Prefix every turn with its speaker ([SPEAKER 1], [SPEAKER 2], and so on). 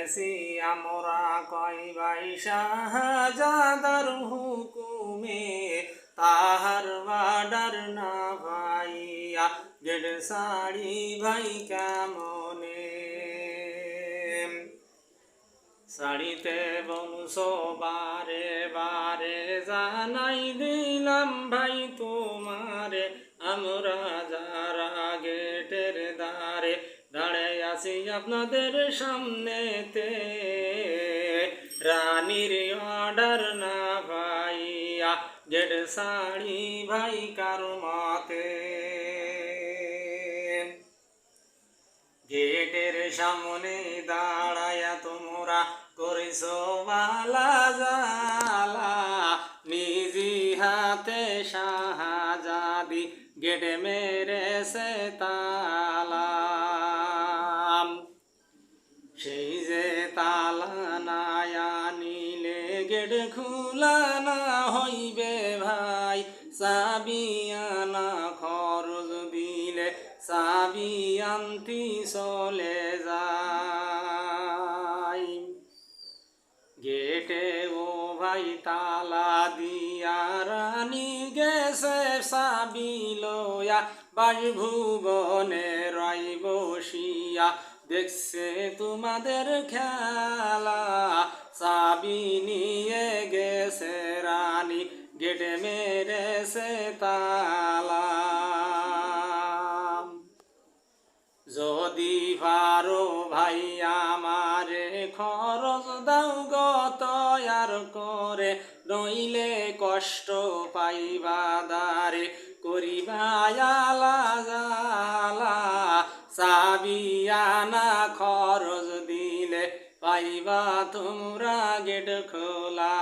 [SPEAKER 1] গেছি আমরা কয় ভাই শাহজাদার হুকুমে তাহার বাডার না ভাইয়া গেট সাড়ি ভাই কেমনে সাড়িতে বংশো বারে বারে জানাই দিলাম ভাই তোমারে আমরা যারা গেটের দ্বারে দাঁড়াই আছি আপনাদের সামনেতে রানীর অর্ডার না ভাইয়া গেট সাড়ি ভাই কার মতে গেটের সামনে দাঁড়ায়া তোমরা করিছো বালা জালা নিজি হাতে শাহজাদি গেটে মেরেছে তালা সেই যে তালা নায়া নিলে গেট খোলা না হইবে ভাই চাবি আনা খরচ দিলে চাবি আনতি চলে যায় গেটে ও ভাই তালা দিয়া রানী গেছে চাবি লয়া বাসভুবনে রাই বসিয়া দেখছে তোমাদের খেলা চাবি নিয়ে গেছে রানী গেটে মেরেছে তালা যদি পারো ভাই আমারে খরচ দাও গত আর করে নইলে কষ্ট পাইবা দারে করিবা আলা জালা চাবি আনা খরচ দিলে পাইবা তোমরা গেট খোলা।